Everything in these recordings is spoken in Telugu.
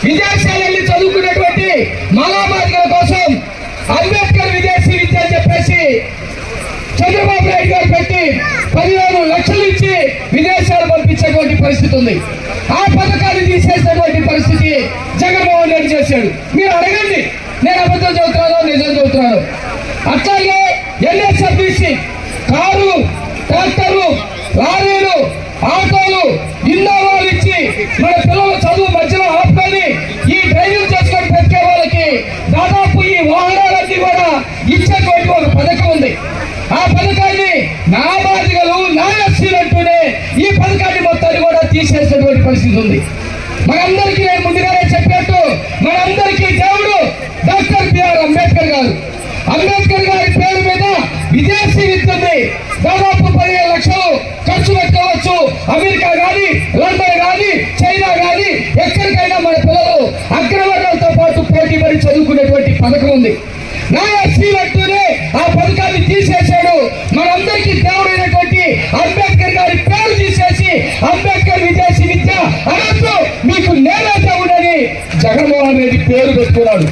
విదేశాలు వెళ్ళి చదువుకున్నటువంటి మాలామాదిగల కోసం అంబేద్కర్ విదేశీ విద్య అని చెప్పేసి చంద్రబాబు నాయుడు గారు పెట్టి 15 లక్షలు ఇచ్చి విదేశాలు పంపించేటువంటి పరిస్థితి ఉంది. ఆ పథకాన్ని తీసేసినటువంటి పరిస్థితి జగన్మోహన్ రెడ్డి చేశాడు. మీరు అడగండి, నేను అబద్ధం చదువుతున్నాను నిజం చదువుతున్నాను. అట్లాగే ఎన్ఎస్ఆర్టీసీ కారు, ట్రాక్టర్లు, లారీలు, ఆటోలు, ఇన్నోవాలు ఇచ్చి మన పిల్లల చదువు మధ్యలో ఆపుకొని ఈ డ్రైవింగ్ చేసుకొని పెట్టే వాళ్ళకి దాదాపు ఈ వాహనాలన్నీ కూడా ఇచ్చేటువంటి ఒక పథకం ఉంది. ఆ పథకాన్ని నా బాధికలు నా ఎస్సీలు అంటూనే ఈ పథకాన్ని మొత్తాన్ని కూడా తీసేసినటువంటి పరిస్థితి ఉంది. మనందరికీ నేను ముందుగానే చెప్పినట్టు మనందరికీ దేవుడు డాక్టర్ బిఆర్ అంబేద్కర్ గారు. అంబేద్కర్ గారి పేరు మీద విదేశీ విద్య ఉంది. దాదాపు 15 లక్షలు ఖర్చు పెట్టుకోవచ్చు. అమెరికా కానీ, లండన్ కానీ, చైనా కానీ ఎక్కడికైనా మన పిల్లలు అగ్రవర్ణాలతో పాటు పోటీ పడి చదువుకునేటువంటి పథకం ఉంది. నా ఎస్సీలు అంటూనే ఆ పథకాన్ని తీసేశాడు. మనందరికీ దేవుడైనటువంటి అంబేద్కర్ గారి పేరు తీసేసి అంబేద్కర్ విదేశీ విద్య అనొద్దు, మీకు నేనే దేవుడని జగన్మోహన్ రెడ్డి పేరు పెట్టుకున్నాడు.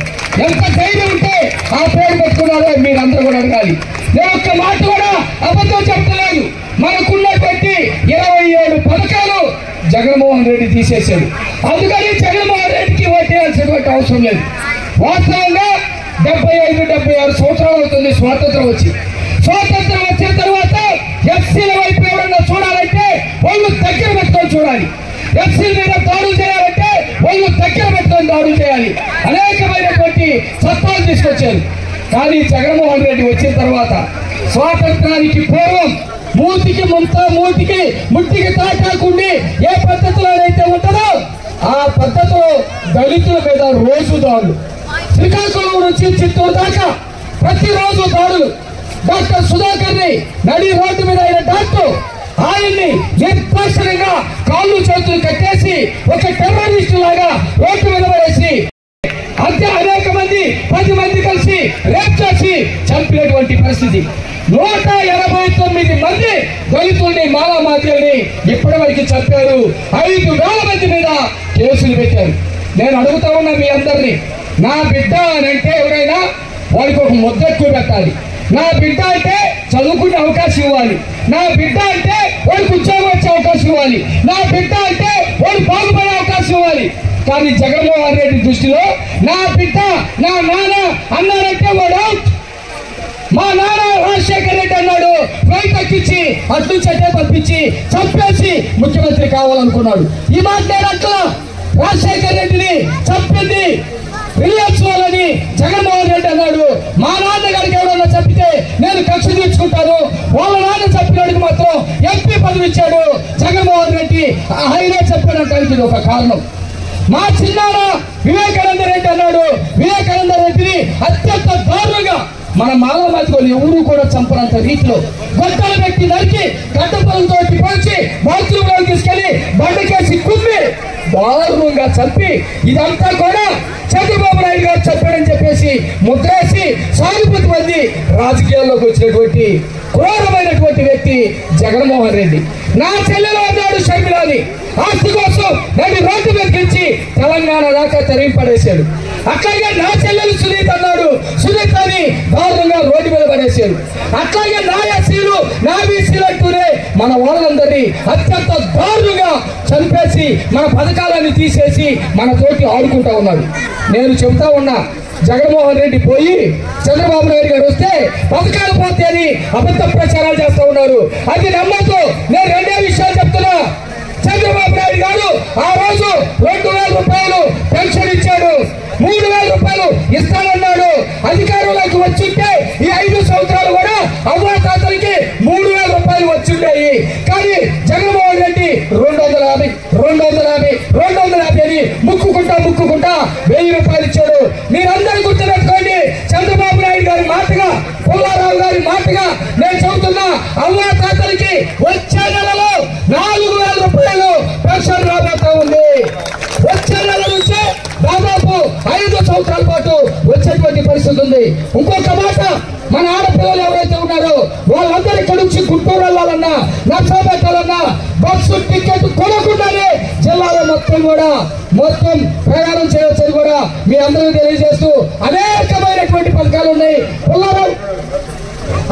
ఎంత ధైర్యం ఉంటే ఆ పేరు పెట్టుకున్నారో మీరందరూ కూడా అడగాలి. నేను ఒక్క మాట కూడా అబద్ధం చెప్తలేదు. మనకున్నటువంటి 27 పథకాలు జగన్మోహన్ రెడ్డి తీసేశాడు. అందుకని జగన్మోహన్ రెడ్డికి ఓటేయాల్సినటువంటి అవసరం లేదు. వాస్తవంగా 75-76 సంవత్సరాలు అవుతుంది స్వాతంత్రం వచ్చి. స్వాతంత్రం వచ్చిన తర్వాత ఎస్సీల వైపు ఎవరన్నా చూడాలంటే వాళ్ళు దగ్గర పెట్టుకొని చూడాలి. ఎస్సీల మీద దాడులు చేయాలంటే వాళ్ళు దగ్గర పెట్టుకొని దాడులు చేయాలి. అనేకమైనటువంటి చట్టాలు తీసుకొచ్చారు. కానీ జగన్మోహన్ రెడ్డి వచ్చిన తర్వాత స్వాతంత్రానికి పూర్వం ముట్టికి తాకాకుండి ఏ పద్ధతిలోనైతే ఉంటుందో ఆ పద్ధతిలో దళితుల మీద రోజు దాడులు. శ్రీకాకుళం నుంచి చిత్తూరు దాకా ప్రతిరోజు దాడులు. డాక్టర్ సుధాకర్ ని నడి రోడ్డు మీద అయిన డాక్టర్ ఆయన్ని నిర్దాక్షిణ్యంగా కాళ్ళు చేతులు కట్టేసి ఒక టెర్రరిస్టు లాగా రోడ్డు మీద పడేసి అనేక మంది 10 మంది కలిసి రేప్ చేసి చంపినటువంటి పరిస్థితి. 189 మంది దళితుల్ని మాలామాదిగల్ని ఇప్పటి వరకు చంపారు. 5,000 మంది మీద కేసులు పెట్టారు. నేను అడుగుతా ఉన్నా మీ అందరినీ, నా బిడ్డ అని అంటే ఎవరైనా వాడికి ఒక ముద్ద ఎక్కువ పెట్టాలి. నా బిడ్డ అంటే చదువుకునే అవకాశం ఇవ్వాలి. నా బిడ్డ అంటే వాడికి ఉద్యోగం వచ్చే అవకాశం ఇవ్వాలి. నా బిడ్డ అంటే వాడు బాగుపడే అవకాశం ఇవ్వాలి. కానీ జగన్మోహన్ రెడ్డి దృష్టిలో నా బిడ్డ నా నాన్న అన్నారంటే వాడు అవుట్. మా నాన్న రాజశేఖర్ రెడ్డి అన్నాడు, ఫ్లైట్ ఎక్కించి అటు చెట్టే పంపించి చంపేసి ముఖ్యమంత్రి కావాలనుకున్నాడు. ఈ మాట నేను అట్లా రాజశేఖర్ రెడ్డిని చంపింది రిలయన్స్ వాళ్ళని జగన్మోహన్ రెడ్డి అన్నాడు. మా నాన్నగారికి ఎవరన్నా చంపితే నేను కక్ష తీర్చుకుంటాను. వాళ్ళ నాన్న చంపినోడికి మాత్రం ఎంపీ పదవి ఇచ్చాడు జగన్మోహన్ రెడ్డి. ఆయనే చెప్పాడంటానికి ఇది ఒక కారణం. మా చిన్నాన్న వివేకానంద రెడ్డి అన్నాడు. వివేకానంద రెడ్డిని అత్యంత దారుణంగా మన మాలామాదిగలు ఎవరు కూడా చంపనంత రీతిలో గొంతలు పెట్టి నరికి గడ్డపలతో పోల్చి బాత్రూంలో తీసుకెళ్లి బండకేసి కుమ్మి దారుణంగా చంపి ఇదంతా కూడా చంద్రబాబు నాయుడు గారు చెప్పాడని చెప్పేసి ముద్రేసి సానుభూతి మంది రాజకీయాల్లోకి వచ్చినటువంటి క్రూరమైనటువంటి వ్యక్తి జగన్మోహన్ రెడ్డి. నా చెల్లెలు అన్నాడు షర్మిలాని ఆస్తి కోసం నన్ను రోడ్డు మీదకించి తెలంగాణ దాకా తరిగి పడేశాడు. అట్లాగే నా చెల్లెలు సునీత అన్నాడు, సునీతని దారుణంగా రోడ్డు మీద పడేశాడు. అట్లాగే నా ఎస్సీలు నా బీసీలు అంటూనే మన వాళ్ళందరినీ అత్యంత దారుణంగా చంపేసి మన పథకాలన్నీ తీసేసి మన తోటి ఆడుకుంటా ఉన్నాడు. నేను చెబుతా ఉన్నా, జగన్మోహన్ రెడ్డి పోయి చంద్రబాబు నాయుడు గారు వస్తే పథకాలు పోతాయని అబద్ధ ప్రచారాలు చేస్తూ ఉన్నారు. అది నమ్మద్దు. నేను 2 విషయాలు చెప్తున్నా. చంద్రబాబు నాయుడు గారు ఆ రోజు 2,000 రూపాయలు పెన్షన్ ఇచ్చాడు, 3,000 రూపాయలు ఇస్తానన్నాడు. అధికారంలోకి వచ్చింటే ఈ 5 సంవత్సరాలు కూడా అవ్వాతాతలకి 3,000 రూపాయలు వచ్చింటాయి. కానీ జగన్మోహన్ రెడ్డి 250 అని ముక్కుకుంటా 1,000 రూపాయలు ఇచ్చాడు. మీరందరూ గుర్తుపెట్టుకోండి. చంద్రబాబు నాయుడు గారి మాటగా, పుల్లారావు గారి మాటగా నేను చెబుతున్నా, అవ్వాతాతలకి వచ్చే నెలలో 4,000 రూపాయలు పెన్షన్ రాబోతా ఉంది. వచ్చే నెల నుంచి దాదాపు 5 సంవత్సరాల పాటు వచ్చేటువంటి పరిస్థితి ఉంది. ఇంకొక మాట, మన ఆడపిల్లలు ఎవరైతే ఉన్నారో వాళ్ళందరూ ఇక్కడ నుంచి గుంటూరు వెళ్ళాలన్నా, నర్సాపేట వెళ్ళాలన్నా బస్సు టికెట్ కొనకుండానే జిల్లాలో మొత్తం ప్రయాణం చేయవచ్చని కూడా మీ అందరికీ తెలియజేస్తూ అనేకమైనటువంటి పథకాలు ఉన్నాయి.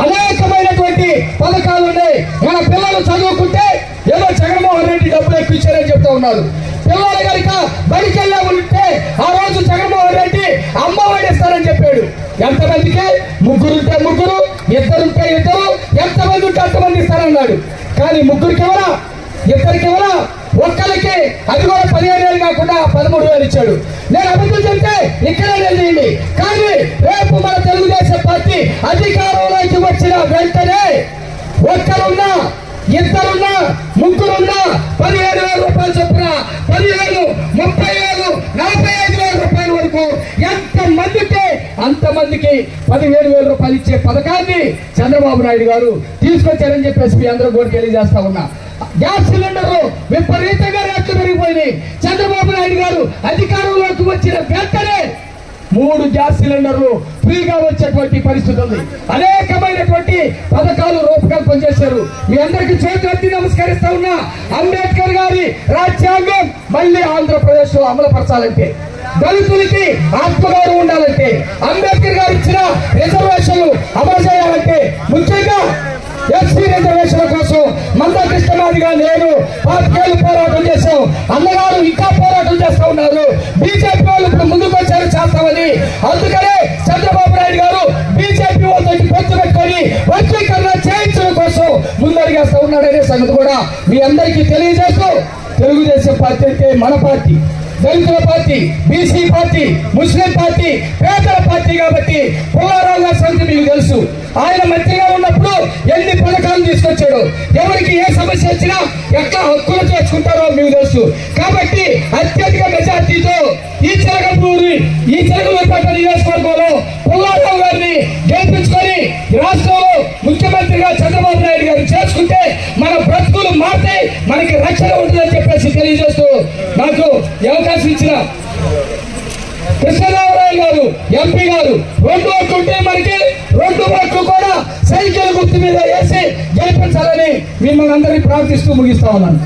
అనేకమైనటువంటి పథకాలు ఉన్నాయి. మన పిల్లలు చదువుకుంటే ఏదో జగన్మోహన్ రెడ్డి డబ్బులు ఎక్కించారని చెప్తా ఉన్నారు. పిల్లలు కనుక బడికి వెళ్ళా ఉంటే ఆ రోజు జగన్మోహన్ రెడ్డి అమ్మఒడి ఇస్తారని చెప్పాడు. ఎంతమందికి? ముగ్గురుంటే ముగ్గురు, ఇద్దరుంటే ఇద్దరు, ఎంతమంది ఉంటే అంతమంది ఇస్తారన్నాడు. కానీ ముగ్గురికి ఎవరా, ఇద్దరికి ఎవరా, ఒక్కరికి అది కూడా 15,000 కాకుండా 13,000 ఇచ్చాడు. నేను అబద్ధం చెప్తే ఇక్కడే చేయండి. కానీ రేపు మన తెలుగుదేశం పార్టీ అధికారంలోకి వచ్చిన వెంటనే ఒక్కరున్నా, ఇద్దరున్నా, ముగ్గురున్నా 15,000 రూపాయలు చొప్పున 15,000, 30,000, 45,000 రూపాయల వరకు ఎంతమందికి అంతమందికి 15,000 రూపాయలు ఇచ్చే పథకాన్ని చంద్రబాబు నాయుడు గారు తీసుకొచ్చారని చెప్పేసి మీ అందరూ కూడా తెలియజేస్తా ఉన్నా. గ్యాస్ సిలిండర్లు విపరీతంగా రేట్లు పెరిగిపోయినాయి. చంద్రబాబు నాయుడు గారు అధికారంలోకి వచ్చిన వెంటనే 3 గ్యాస్ సిలిండర్లు ఫ్రీగా వచ్చేటువంటి పరిస్థితి ఉంది. అనేకమైనటువంటి పథకాలు రూపకల్పన చేశారు. మీ అందరికీ చేతులెత్తి నమస్కరిస్తా ఉన్నా. అంబేద్కర్ గారి రాజ్యాంగం మళ్ళీ ఆంధ్రప్రదేశ్ లో అమలుపరచాలంటే, దళితులకి ఆత్మగౌరవం ఉండాలంటే, అంబేద్కర్ గారు ఇచ్చిన రిజర్వేషన్లు అమలు చేయాలంటే, ముఖ్యంగా ఎస్సీ రిజర్వేషన్ల కోసం మందా కృష్ణమాదిగా నేను 5 ఏళ్ళు పోరాటం చేశాం. అన్నగారు ఇంకా పోరాటం చేస్తా ఉన్నారు. బీజేపీ వాళ్ళు ఇప్పుడు ముందుకు వచ్చారు చేస్తామని. అందుకనే చంద్రబాబు నాయుడు గారు బీజేపీ వాళ్ళతో పొత్తు పెట్టుకొని వర్గీకరణ చేయించడం కోసం ముందడిగేస్తా ఉన్నాడనే సంగతి కూడా మీ అందరికీ తెలియజేస్తూ, తెలుగుదేశం పార్టీ అంటే మన పార్టీ, దళితుల party, BC party, Muslim party, పేదల పార్టీ కాబట్టి పుల్లారావు గారి సంగతి మీకు తెలుసు. ఆయన మంత్రిగా ఉన్నప్పుడు ఎన్ని పథకాలు తీసుకొచ్చాడు, ఎవరికి ఏ సమస్య వచ్చినా ఎట్లా హక్కులు చేసుకుంటారో మీకు తెలుసు. కాబట్టి అత్యధిక మెజార్టీతో ఈ చిలకలూరిపేట నియోజకవర్గంలో పుల్లారావు గారిని గెలిపించుకొని రాష్ట్రంలో ముఖ్యమంత్రిగా చంద్రబాబు నాయుడు గారు చేసుకుంటే మన బ్రతుకులు మారుతాయి, మనకి రక్షణ ఉంటుందని చెప్పేసి తెలియజేస్తూ నాకు అవకాశం ఇచ్చిన కృష్ణదేవరాయలు గారు ఎంపీ గారు 2 ఓట్లు ఉంటే మనకి 2 ఓట్లు కూడా సైకిల్ గుర్తు మీద వేసి గెలిపించాలని మిమ్మల్ని అందరినీ ప్రార్థిస్తూ ముగిస్తా ఉన్నాను.